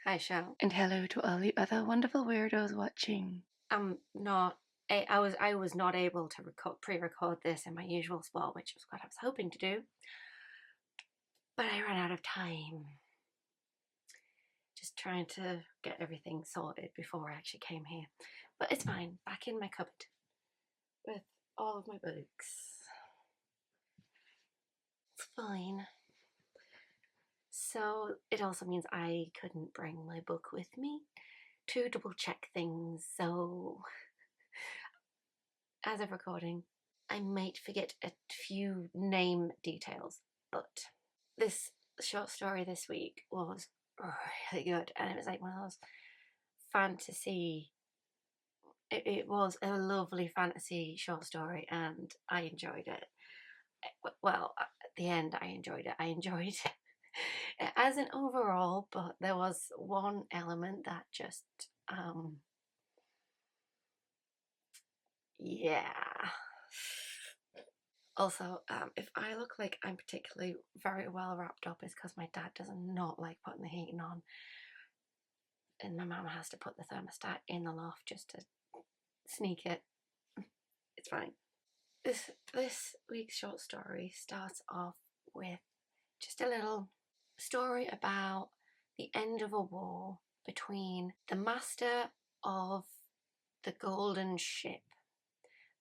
Hi, Shell. And hello to all the other wonderful weirdos watching. I'm not. I was not able to pre-record this in my usual spot, which was what I was hoping to do, but I ran out of time. Just trying to get everything sorted before I actually came here, but it's fine. Back in my cupboard with all of my books. It's fine. So it also means I couldn't bring my book with me to double check things. So as of recording, I might forget a few name details, but this short story this week was really good, and it was like one of those fantasy. It was a lovely fantasy short story, and I enjoyed it. Well, at the end, I enjoyed it. I enjoyed it as an overall, but there was one element that just, yeah. Also, if I look like I'm particularly very well wrapped up, it's because my dad does not like putting the heating on, and my mum has to put the thermostat in the loft just to sneak it. It's fine. This week's short story starts off with just a little story about the end of a war between the master of the golden ship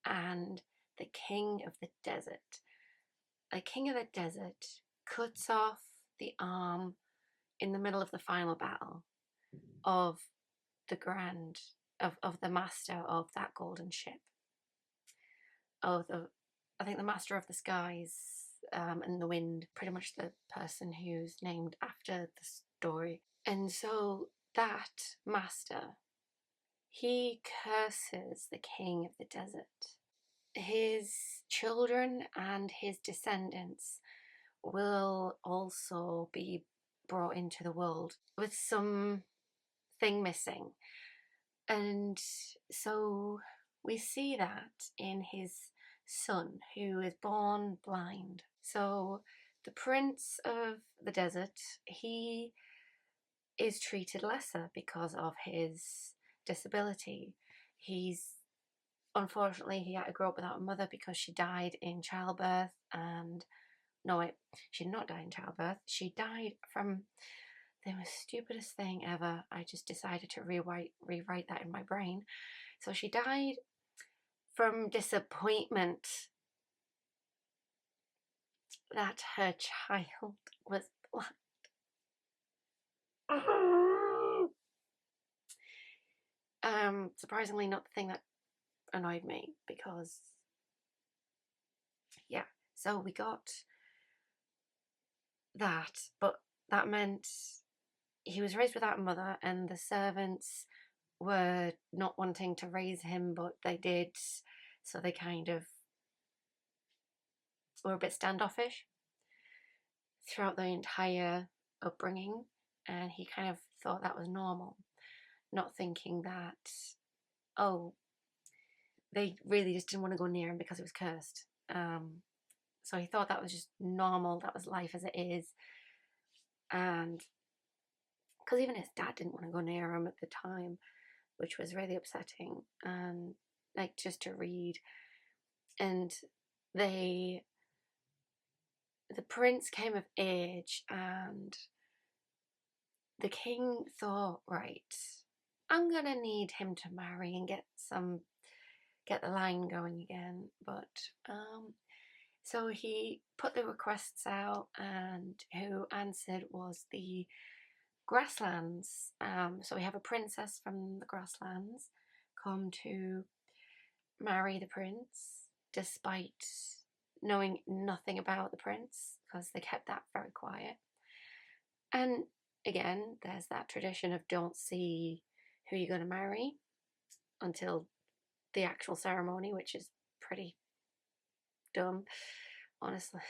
and the king of the desert. The king of the desert cuts off the arm in the middle of the final battle of of the master of that golden ship. I think the master of the skies and the wind, pretty much the person who's named after the story. And so that master, he curses the king of the desert. His children and his descendants will also be brought into the world with some thing missing. And so we see that in his son, who is born blind. So the prince of the desert, he is treated lesser because of his disability. Unfortunately, he had to grow up without a mother because she died in childbirth. And no, wait, she did not die in childbirth. She died from the most stupidest thing ever. I just decided to rewrite that in my brain. So she died from disappointment that her child was blind. Surprisingly, not the thing that annoyed me, because yeah. So we got that, but that meant he was raised without a mother, and the servants were not wanting to raise him, but they did. So they kind of were a bit standoffish throughout the entire upbringing, and he kind of thought that was normal, not thinking that, oh, they really just didn't want to go near him because he was cursed. So he thought that was just normal, that was life as it is. And because even his dad didn't want to go near him at the time, which was really upsetting. And like, just to read, and the prince came of age, and the king thought, right, I'm gonna need him to marry and get the line going again. But so he put the requests out, and who answered was the grasslands. So we have a princess from the grasslands come to marry the prince, despite knowing nothing about the prince, because they kept that very quiet. And again, there's that tradition of don't see who you're going to marry until the actual ceremony, which is pretty dumb, honestly.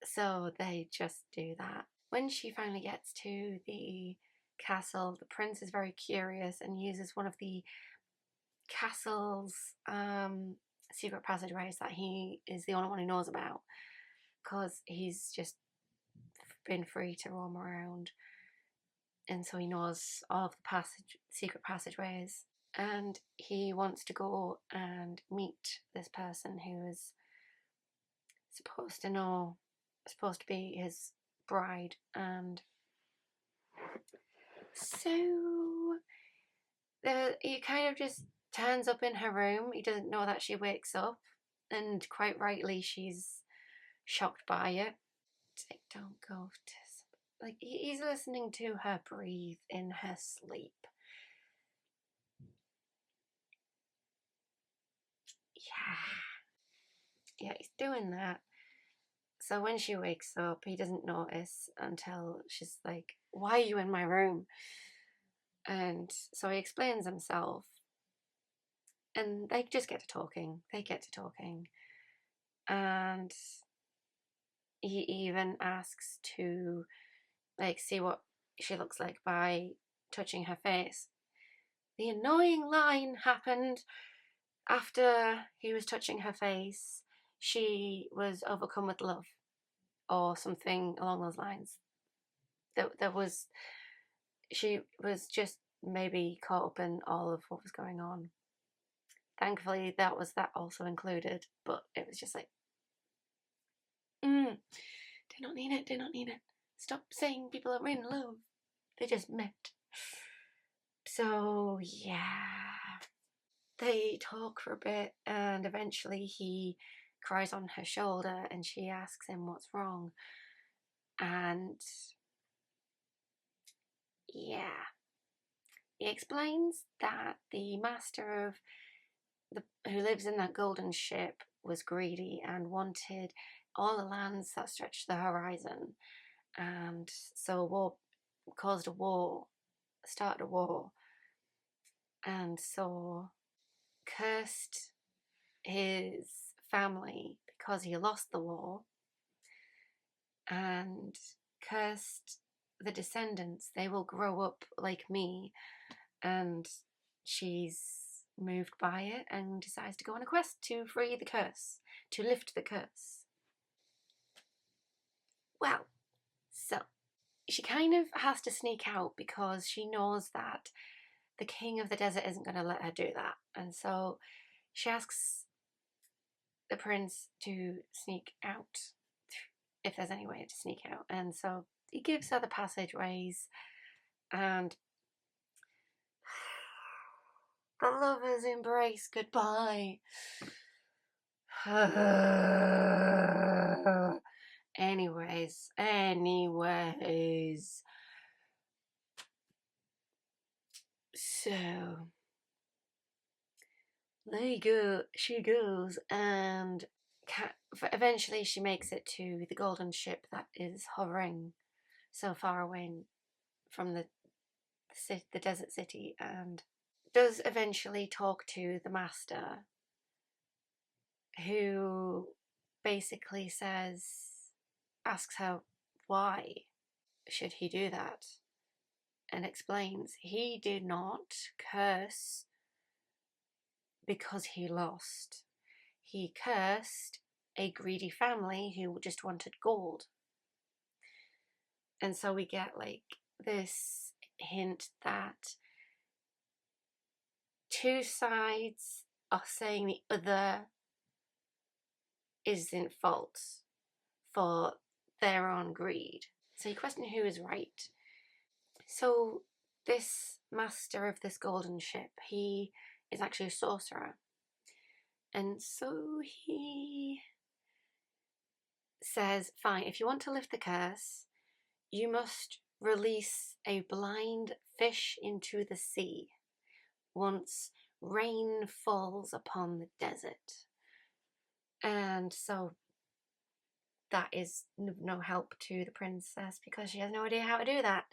So they just do that. When she finally gets to the castle, the prince is very curious and uses one of the castle's secret passageways that he is the only one who knows about, because he's just been free to roam around. and so he knows all of the secret passageways. And he wants to go and meet this person who is supposed to be his bride. And so he kind of just turns up in her room. He doesn't know that she wakes up, and quite rightly, she's shocked by it. It's like, don't go to like he's listening to her breathe in her sleep. Yeah, he's doing that. So when she wakes up, he doesn't notice until she's like, "Why are you in my room?" And so he explains himself, and they just get to talking. They get to talking, and he even asks to like see what she looks like by touching her face. The annoying line happened after he was touching her face. She was overcome with love, or something along those lines. There was she was just maybe caught up in all of what was going on. Thankfully, that also included, but it was just like, do not need it, do not need it. Stop saying people are in love. They just met. So yeah, they talk for a bit, and eventually he cries on her shoulder, and she asks him what's wrong, and yeah, he explains that the master of who lives in that golden ship was greedy and wanted all the lands that stretched the horizon, and so started a war, and so cursed his family because he lost the war, and cursed the descendants. They will grow up like me. And she's moved by it and decides to go on a quest to free the curse, to lift the curse. Well, so she kind of has to sneak out because she knows that the king of the desert isn't going to let her do that. And so she asks the prince to sneak out, if there's any way to sneak out. And so he gives her the passageways, and the lovers embrace goodbye. anyways. So she goes, and eventually she makes it to the golden ship that is hovering so far away from the desert city, and does eventually talk to the master, who basically asks her why should he do that, and explains he did not curse because he lost. He cursed a greedy family who just wanted gold. And so we get like this hint that two sides are saying the other is in fault for their own greed. So you question who is right. So this master of this golden ship, he is actually a sorcerer. And so he says, fine, if you want to lift the curse, you must release a blind fish into the sea once rain falls upon the desert. And so that is no help to the princess because she has no idea how to do that.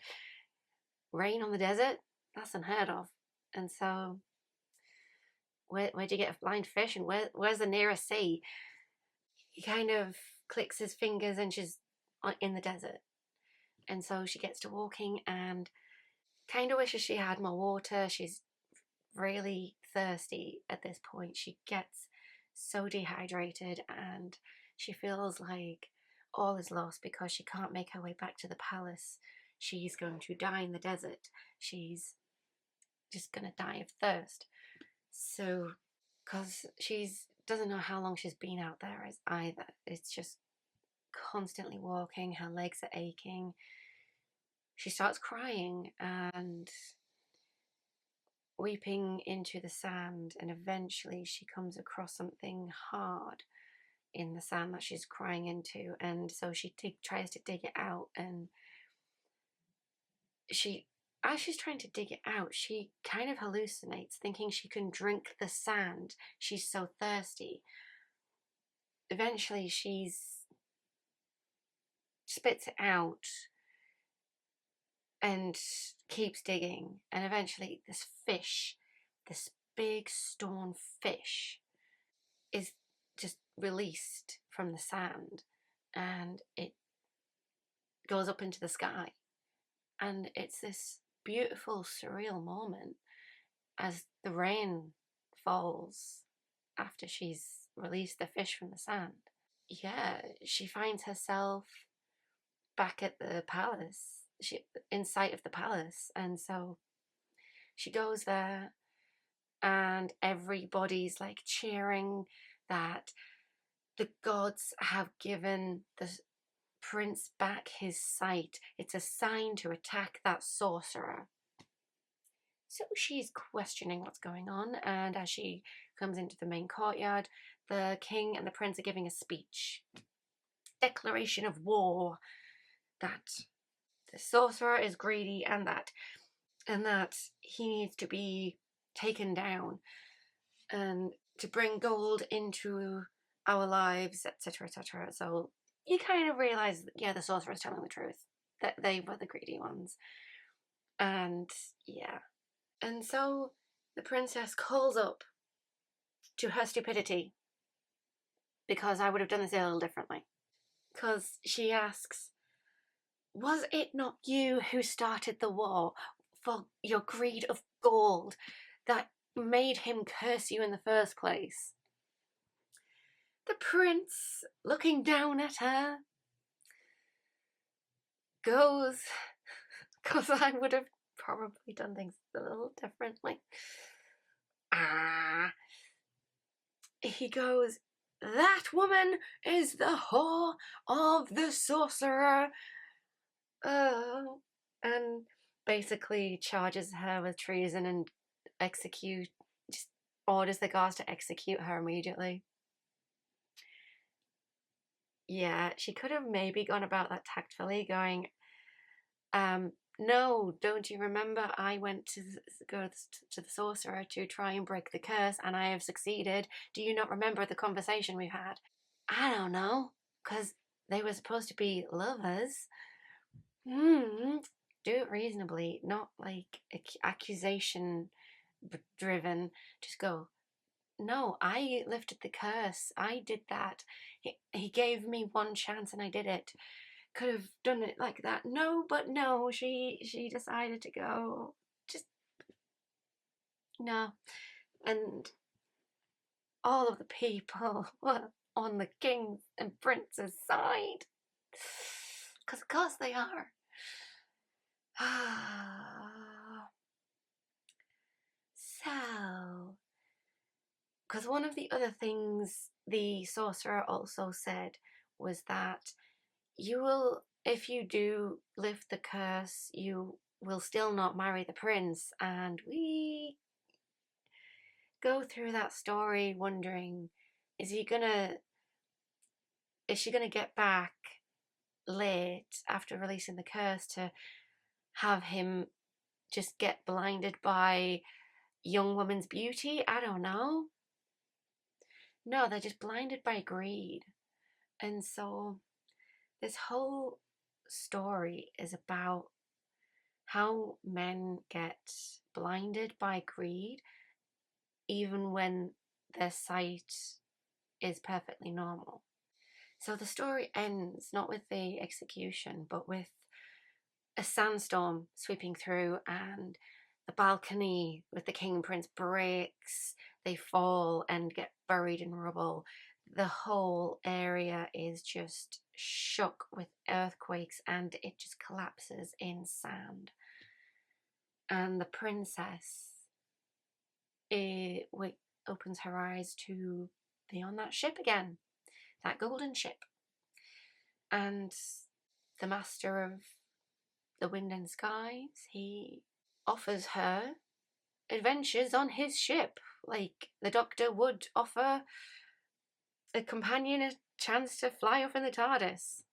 Rain on the desert? That's unheard of. And so where'd you get a blind fish, and where's the nearest sea? He kind of clicks his fingers and she's in the desert. And so she gets to walking and kind of wishes she had more water. She's really thirsty at this point. She gets so dehydrated and she feels like all is lost because she can't make her way back to the palace. she's going to die in the desert. She's just going to die of thirst. So, because she's doesn't know how long she's been out there as either. It's just constantly walking, her legs are aching. She starts crying and weeping into the sand, and eventually she comes across something hard in the sand that she's crying into, and so she tries to dig it out, and as she's trying to dig it out, she kind of hallucinates, thinking she can drink the sand. She's so thirsty. Eventually she spits it out and keeps digging, and eventually this fish, this big stone fish, is just released from the sand, and it goes up into the sky, and it's this beautiful surreal moment as the rain falls after she's released the fish from the sand. Yeah, she finds herself back at the palace, in sight of the palace, and so she goes there, and everybody's like cheering that the gods have given the prince back his sight. It's a sign to attack that sorcerer. So she's questioning what's going on, and as she comes into the main courtyard, the king and the prince are giving a speech. Declaration of war, that the sorcerer is greedy, and that he needs to be taken down, and to bring gold into our lives, etc., etc. So you kind of realize that, yeah, the sorcerer is telling the truth, that they were the greedy ones. And yeah. And so the princess calls up to her stupidity, because I would have done this a little differently. Because she asks, was it not you who started the war for your greed of gold that made him curse you in the first place? The prince, looking down at her, goes, because I would have probably done things a little differently. He goes, that woman is the whore of the sorcerer. And basically charges her with treason and just orders the guards to execute her immediately. Yeah, she could have maybe gone about that tactfully, going, no, don't you remember I went to go to the sorcerer to try and break the curse, and I have succeeded. Do you not remember the conversation we've had? I don't know, because they were supposed to be lovers. Do it reasonably, not like accusation driven. Just go, no, I lifted the curse. I did that. He gave me one chance and I did it. Could have done it like that. No, but no, she decided to go. Just no. And all of the people were on the king's and prince's side. Because of course they are. So, because one of the other things the sorcerer also said was that if you do lift the curse, you will still not marry the prince. And we go through that story wondering, is she gonna get back late after releasing the curse to have him just get blinded by young woman's beauty? I don't know. No, they're just blinded by greed. And so this whole story is about how men get blinded by greed even when their sight is perfectly normal. So the story ends not with the execution, but with a sandstorm sweeping through, and the balcony with the king and prince breaks. They fall and get buried in rubble. the whole area is just shook with earthquakes and it just collapses in sand. And the princess opens her eyes to be on that ship again, that golden ship. And the master of the wind and skies, he offers her adventures on his ship, like the Doctor would offer a companion a chance to fly off in the TARDIS.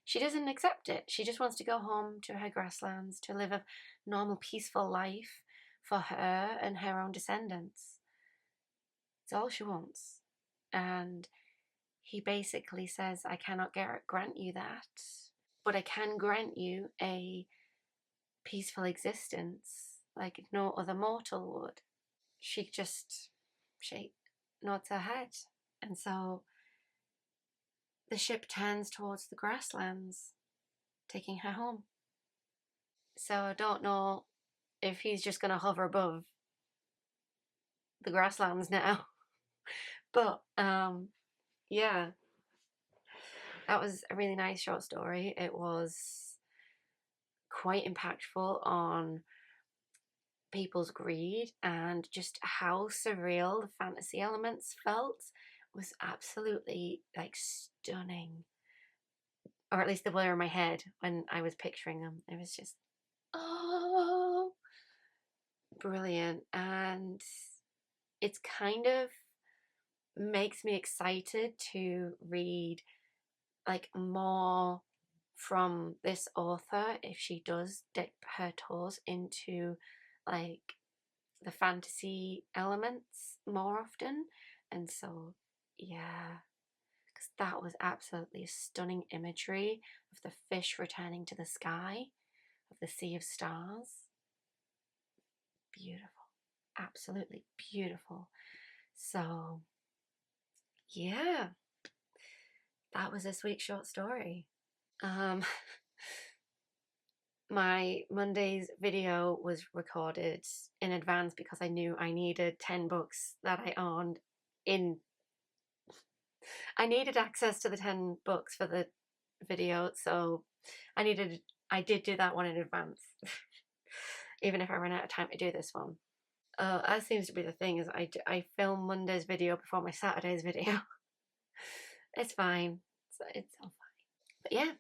She doesn't accept it. She just wants to go home to her grasslands to live a normal, peaceful life for her and her own descendants. It's all she wants. And he basically says, I cannot grant you that, but I can grant you a peaceful existence like no other mortal would. She nods her head. And so the ship turns towards the grasslands, taking her home. So I don't know if he's just going to hover above the grasslands now. But yeah, that was a really nice short story. It was quite impactful on people's greed and just how surreal the fantasy elements felt was absolutely like stunning. Or at least they were in my head when I was picturing them. It was just, oh, brilliant. And it's kind of makes me excited to read like more from this author if she does dip her toes into like the fantasy elements more often. And so yeah, because that was absolutely stunning imagery of the fish returning to the sky, of the sea of stars. Beautiful, absolutely beautiful. So yeah, that was this week's short story. My Monday's video was recorded in advance because I knew I needed 10 books that I owned I needed access to the 10 books for the video, so I did do that one in advance. Even if I ran out of time to do this one. That seems to be the thing, is I film Monday's video before my Saturday's video. It's fine. It's all fine. But yeah.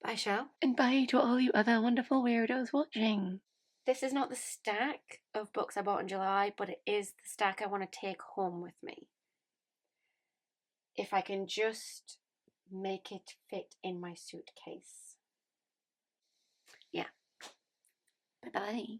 Bye, show. And bye to all you other wonderful weirdos watching. This is not the stack of books I bought in July, but it is the stack I want to take home with me. If I can just make it fit in my suitcase. Yeah. Bye-bye.